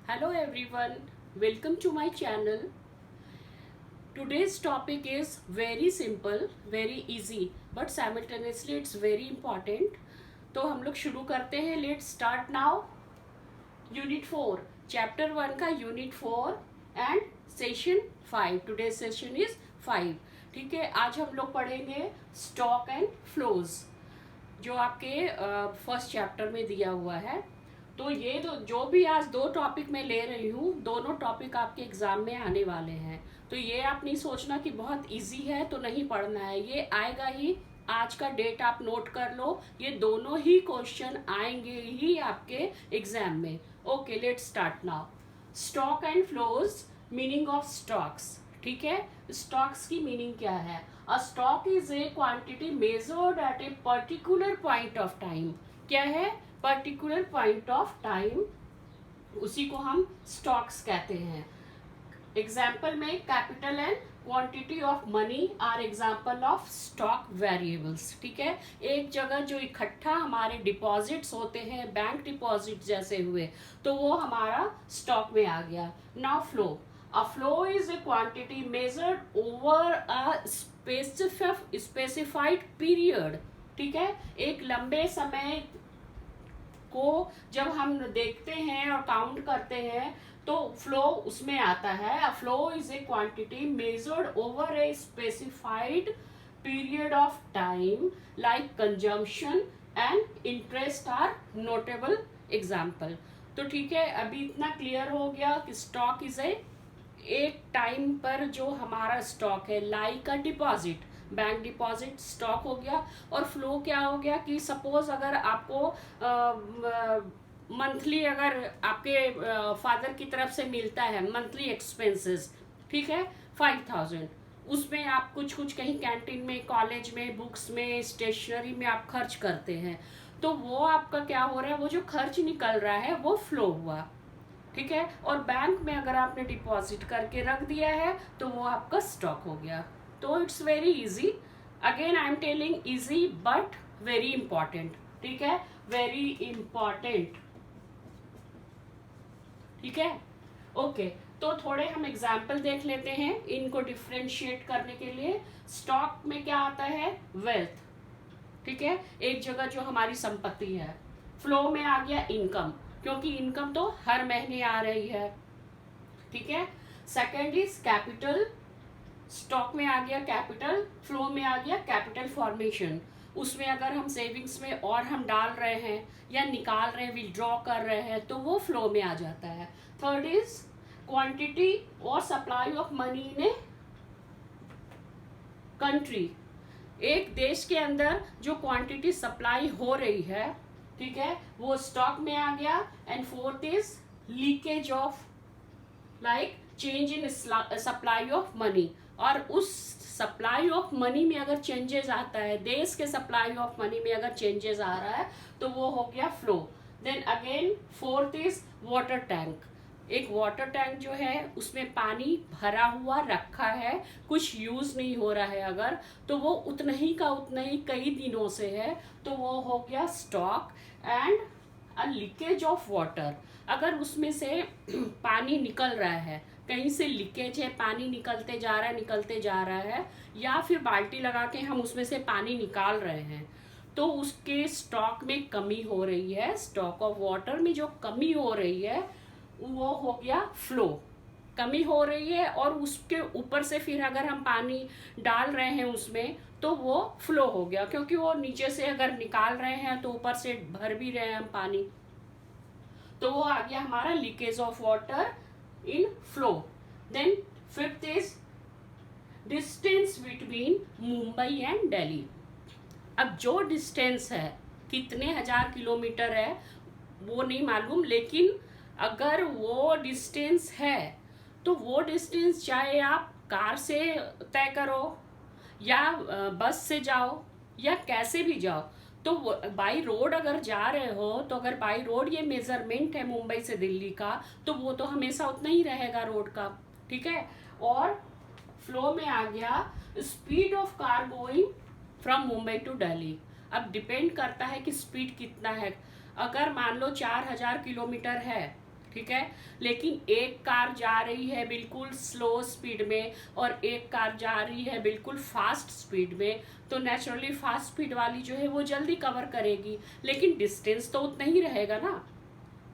Hello everyone, welcome to my channel. Today's topic is very simple, very easy, but simultaneously it's very important. तो हम लोग शुरू करते हैं. Let's start now. Unit 4, Chapter 1 का Unit 4 and Session 5. Today's session is 5. ठीक है, आज हम लोग पढ़ेंगे Stock and Flows, जो आपके फर्स्ट चैप्टर में दिया हुआ है. तो ये जो भी आज दो टॉपिक मैं ले रही हूँ, दोनों टॉपिक आपके एग्जाम में आने वाले हैं. तो ये आप नहीं सोचना कि बहुत इजी है तो नहीं पढ़ना है, ये आएगा ही. आज का डेट आप नोट कर लो, ये दोनों ही क्वेश्चन आएंगे ही आपके एग्जाम में. Okay, let's start now. Stock and flows, meaning of stocks. ठीक है, स्टॉक्स की मीनिंग क्या है? A stock is a quantity measured eight a particular point of time. क्या है? पर्टिकुलर पॉइंट ऑफ टाइम, उसी को हम स्टॉक्स कहते हैं. एग्जाम्पल में capital and quantity of money are example of stock variables. ठीक है, एक जगह जो इकट्ठा हमारे डिपॉजिट्स होते हैं, बैंक डिपॉजिट जैसे हुए, तो वो हमारा स्टॉक में आ गया. Now flow. A flow is a quantity measured over a specified period. ठीक है, एक लंबे समय को जब हम देखते हैं और काउंट करते हैं तो फ्लो उसमें आता है. A flow is a quantity measured over a specified period of time like consumption and interest are notable example. तो ठीक है, अभी इतना क्लियर हो गया कि स्टॉक इज ए एक टाइम पर जो हमारा स्टॉक है, like a deposit, bank deposit stock हो गया. और फ्लो क्या हो गया कि सपोज अगर आपको मंथली अगर आपके फादर की तरफ से मिलता है मंथली एक्सपेंसेस, ठीक है, 5,000, उसमें आप कुछ कहीं कैंटीन में, कॉलेज में, बुक्स में, स्टेशनरी में आप खर्च करते हैं, तो वो आपका क्या हो रहा है, वो जो खर्च निकल रहा है वो फ्लो हुआ. ठीक है, और बैंक में अगर आपने डिपॉजिट करके रख दिया है तो वो आपका स्टॉक हो गया. तो it's very easy. Again I am telling easy but very important. ठीक है, वेरी इंपॉर्टेंट. ठीक है, ओके. तो थोड़े हम एग्जाम्पल देख लेते हैं इनको डिफ्रेंशिएट करने के लिए. स्टॉक में क्या आता है? वेल्थ. ठीक है, एक जगह जो हमारी संपत्ति है. फ्लो में आ गया इनकम, क्योंकि इनकम तो हर महीने आ रही है. ठीक है. Second is capital. स्टॉक में आ गया कैपिटल, फ्लो में आ गया कैपिटल फॉर्मेशन. उसमें अगर हम सेविंग्स में और हम डाल रहे हैं या निकाल रहे हैं, विड्रॉ कर रहे हैं, तो वो फ्लो में आ जाता है. थर्ड इज क्वांटिटी और supply of money in a country. एक देश के अंदर जो क्वांटिटी सप्लाई हो रही है, ठीक है, वो स्टॉक में आ गया. And fourth is leakage of, like change in supply of money. और उस सप्लाई ऑफ मनी में अगर चेंजेस आता है, देश के सप्लाई ऑफ मनी में अगर चेंजेस आ रहा है, तो वो हो गया flow. Then again fourth is water tank. एक वाटर टैंक जो है उसमें पानी भरा हुआ रखा है, कुछ यूज नहीं हो रहा है अगर, तो वो उतना ही का उतना ही कई दिनों से है, तो वो हो गया stock. And a leakage of water. अगर उसमें से पानी निकल रहा है, कहीं से लीकेज है, पानी निकलते जा रहा है, या फिर बाल्टी लगा के हम उसमें से पानी निकाल रहे हैं, तो उसके स्टॉक में कमी हो रही है. स्टॉक ऑफ वाटर में जो कमी हो रही है वो हो गया फ्लो. कमी हो रही है और उसके ऊपर से फिर अगर हम पानी डाल रहे हैं उसमें, तो वो फ्लो हो गया, क्योंकि वो नीचे से अगर निकाल रहे हैं तो ऊपर से भर भी रहे हैं हम पानी, तो वो आ गया हमारा leakage of water in flow. Then fifth is distance between Mumbai and Delhi. अब जो डिस्टेंस है, कितने हजार किलोमीटर है वो नहीं मालूम, लेकिन अगर वो डिस्टेंस है तो वो डिस्टेंस चाहे आप कार से तय करो या बस से जाओ या कैसे भी जाओ, तो बाई रोड अगर जा रहे हो, तो अगर बाई रोड ये मेजरमेंट है मुंबई से दिल्ली का, तो वो तो हमेशा उतना ही रहेगा रोड का. ठीक है. और फ्लो में आ गया speed of car going from Mumbai to Delhi. अब डिपेंड करता है कि स्पीड कितना है. अगर मान लो 4,000 किलोमीटर है, ठीक है। लेकिन एक कार जा रही है बिल्कुल स्लो स्पीड में और एक कार जा रही है बिल्कुल फास्ट स्पीड में, तो नेचुरली फास्ट स्पीड वाली जो है वो जल्दी कवर करेगी, लेकिन डिस्टेंस तो उतना ही रहेगा ना,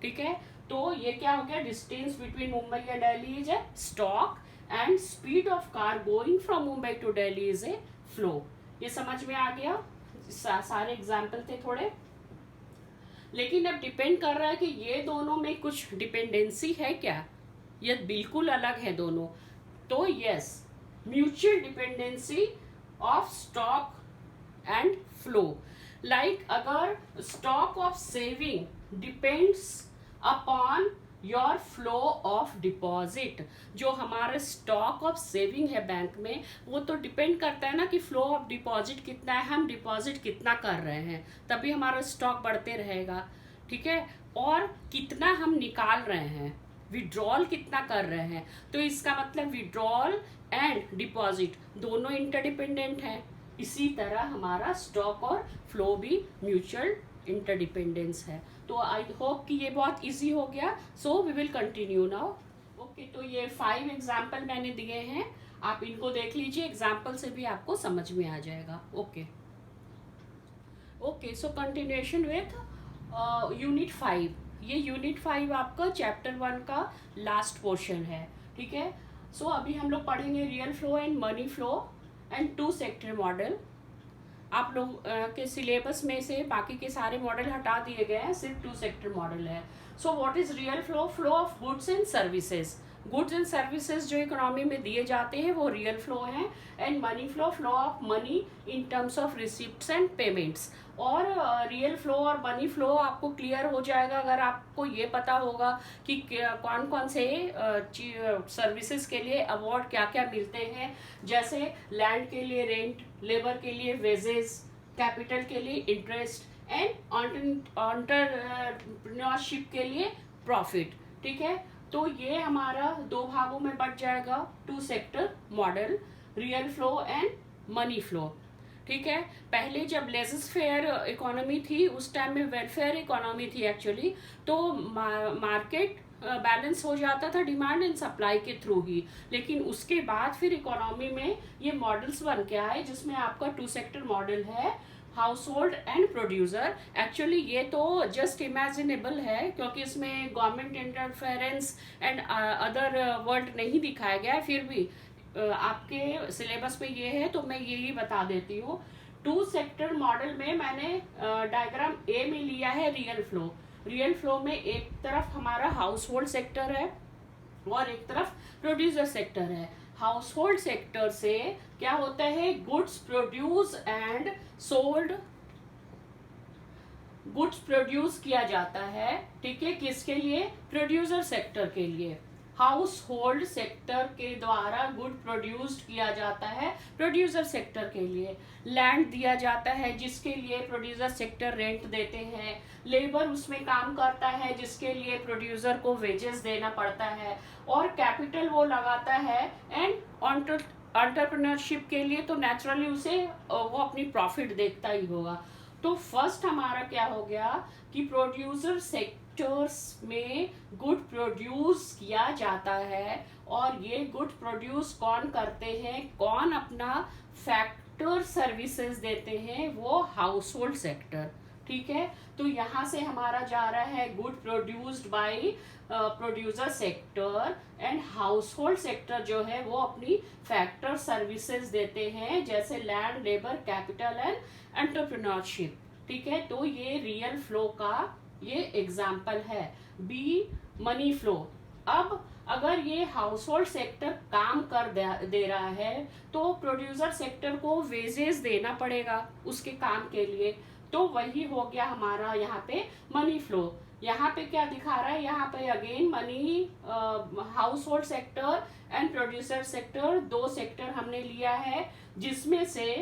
ठीक है। तो ये क्या हो गया, distance between Mumbai and Delhi is a stock and speed of car going from Mumbai to Delhi is a flow. ये समझ में आ गया, सारे एग्जाम्पल थे थोड़े। लेकिन अब डिपेंड कर रहा है कि ये दोनों में कुछ डिपेंडेंसी है क्या, ये बिल्कुल अलग है दोनों। तो yes, mutual dependency of stock and flow. Like अगर stock of saving depends upon your flow of deposit, जो हमारा स्टॉक ऑफ सेविंग है बैंक में, वो तो डिपेंड करता है ना कि फ्लो ऑफ डिपॉजिट कितना है, हम डिपॉजिट कितना कर रहे हैं, तभी हमारा स्टॉक बढ़ते रहेगा, ठीक है। और कितना हम निकाल रहे हैं, विड्रॉल कितना कर रहे हैं, तो इसका मतलब विड्रॉल एंड डिपॉजिट दोनों इंटरडिपेंडेंट हैं। इसी तरह हमारा स्टॉक और फ्लो भी म्यूचुअल इंटरडिपेंडेंस है। तो आई होप कि ये बहुत इजी हो गया। So we will continue now. Okay, तो ये 5 एग्जाम्पल मैंने दिए हैं, आप इनको देख लीजिए, एग्जाम्पल से भी आपको समझ में आ जाएगा। Okay okay, so continuation with unit 5। ये यूनिट 5 आपका चैप्टर 1 का लास्ट पोर्शन है, ठीक है। सो अभी हम लोग पढ़ेंगे real flow and money flow and 2 sector model. आप लोग के सिलेबस में से बाकी के सारे मॉडल हटा दिए गए हैं, सिर्फ 2 सेक्टर मॉडल है। So what is real flow? Flow of goods and services. Goods and services जो इकोनॉमी में दिए जाते हैं वो रियल फ्लो हैं। And money flow, flow of money in terms of receipts and payments. और रियल फ्लो और मनी फ्लो आपको क्लियर हो जाएगा अगर आपको ये पता होगा कि कौन कौन से सर्विसेज के लिए अवार्ड क्या क्या मिलते हैं, जैसे लैंड के लिए रेंट, लेबर के लिए वेजेस, कैपिटल के लिए इंटरेस्ट एंड एंटरप्रेन्योरशिप के लिए प्रॉफिट, ठीक है। तो ये हमारा 2 भागों में बट जाएगा, 2 sector model, real flow and money flow, ठीक है। पहले जब लेजर फेयर इकोनॉमी थी उस टाइम में वेलफेयर इकोनॉमी थी एक्चुअली, तो मार्केट बैलेंस हो जाता था डिमांड एंड सप्लाई के थ्रू ही। लेकिन उसके बाद फिर इकोनॉमी में ये मॉडल्स बन के आए, जिसमें आपका 2 सेक्टर मॉडल है, house hold and producer. Actually ये तो जस्ट इमेजिनेबल है, क्योंकि इसमें government interference and other word नहीं दिखाया गया है, फिर भी आपके सिलेबस में ये है तो मैं यही बता देती हूँ। 2 सेक्टर मॉडल में मैंने डायग्राम ए में लिया है रियल फ्लो। रियल फ्लो में एक तरफ हमारा हाउस होल्ड सेक्टर है और एक तरफ प्रोड्यूसर सेक्टर है। हाउस होल्ड सेक्टर से क्या होता है, goods produce and sold, goods produce किया जाता है, ठीक है, किसके लिए? प्रोड्यूसर सेक्टर के लिए। हाउस होल्ड सेक्टर के द्वारा गुड प्रोड्यूस्ड किया जाता है प्रोड्यूसर सेक्टर के लिए। लैंड दिया जाता है जिसके लिए प्रोड्यूसर सेक्टर रेंट देते हैं। लेबर उसमें काम करता है जिसके लिए प्रोड्यूसर को वेजेस देना पड़ता है। और कैपिटल वो लगाता है एंड एंटरप्रेन्योरशिप के लिए तो नेचुरली उसे वो अपनी प्रॉफिट देखता ही होगा। तो फर्स्ट हमारा क्या हो गया कि प्रोड्यूसर सेक्टर्स में गुड प्रोड्यूस किया जाता है, और ये गुड प्रोड्यूस कौन करते हैं, कौन अपना फैक्टर सर्विसेज देते हैं, वो हाउस होल्ड सेक्टर, ठीक है। तो यहाँ से हमारा जा रहा है good produced by producer sector, and house hold sector जो है वो अपनी फैक्टर सर्विसेज देते हैं, जैसे land, labour, capital and entrepreneurship, ठीक है। तो ये रियल फ्लो का ये एग्जाम्पल है। B, money flow. अब अगर ये हाउस होल्ड सेक्टर काम कर दे रहा है तो प्रोड्यूसर सेक्टर को वेजेस देना पड़ेगा उसके काम के लिए, तो वही हो गया हमारा यहाँ पे मनी फ्लो। यहाँ पे क्या दिखा रहा है, यहाँ पे again money, house hold sector and producer sector, 2 sector हमने लिया है, जिसमें से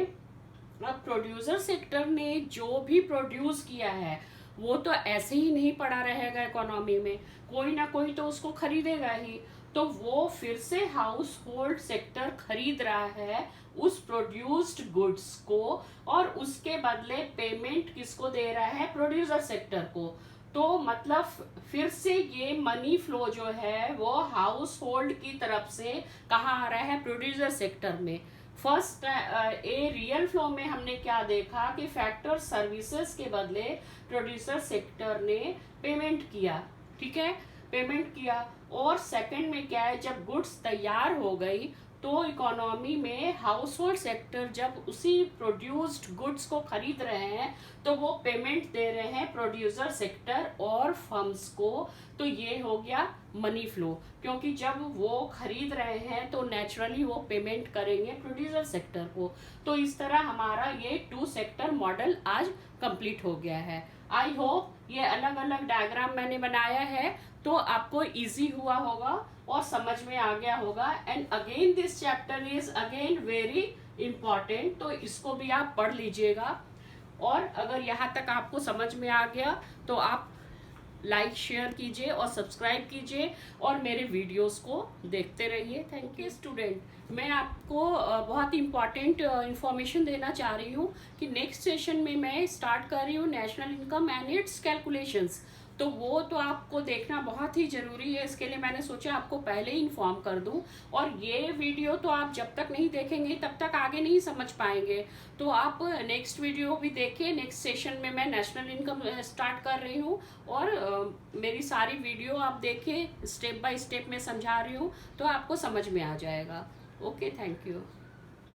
अब प्रोड्यूसर सेक्टर ने जो भी प्रोड्यूस किया है वो तो ऐसे ही नहीं पड़ा रहेगा इकोनॉमी में, कोई ना कोई तो उसको खरीदेगा ही। तो वो फिर से हाउस होल्ड सेक्टर खरीद रहा है उस प्रोड्यूस्ड गुड्स को, और उसके बदले पेमेंट किसको दे रहा है, प्रोड्यूसर सेक्टर को। तो मतलब फिर से ये मनी फ्लो जो है वो हाउस होल्ड की तरफ से कहाँ आ रहा है, प्रोड्यूसर सेक्टर में। फर्स्ट ए रियल फ्लो में हमने क्या देखा कि फैक्टर सर्विसेज के बदले प्रोड्यूसर सेक्टर ने पेमेंट किया, ठीक है, पेमेंट किया। और सेकंड में क्या है, जब गुड्स तैयार हो गई तो इकोनॉमी में हाउस होल्ड सेक्टर जब उसी प्रोड्यूस्ड गुड्स को खरीद रहे हैं तो वो पेमेंट दे रहे हैं प्रोड्यूसर सेक्टर और फर्म्स को। तो ये हो गया मनी फ्लो, क्योंकि जब वो खरीद रहे हैं तो नेचुरली वो पेमेंट करेंगे प्रोड्यूसर सेक्टर को। तो इस तरह हमारा ये टू सेक्टर मॉडल आज कंप्लीट हो गया है। आई होप ये अलग अलग डायग्राम मैंने बनाया है तो आपको इजी हुआ होगा और समझ में आ गया होगा। And again this chapter is again very important, तो इसको भी आप पढ़ लीजिएगा। और अगर यहाँ तक आपको समझ में आ गया तो आप लाइक शेयर कीजिए और सब्सक्राइब कीजिए और मेरे वीडियोस को देखते रहिए। Thank you student. मैं आपको बहुत इंपॉर्टेंट इंफॉर्मेशन देना चाह रही हूँ कि नेक्स्ट सेशन में मैं स्टार्ट कर रही हूँ national income and it's calculations. तो वो तो आपको देखना बहुत ही ज़रूरी है, इसके लिए मैंने सोचा आपको पहले ही इन्फॉर्म कर दूं। और ये वीडियो तो आप जब तक नहीं देखेंगे तब तक आगे नहीं समझ पाएंगे। तो आप नेक्स्ट वीडियो भी देखिए। नेक्स्ट सेशन में मैं नेशनल इनकम स्टार्ट कर रही हूँ और मेरी सारी वीडियो आप देखिए, स्टेप बाय स्टेप में समझा रही हूँ तो आपको समझ में आ जाएगा। Okay, thank you.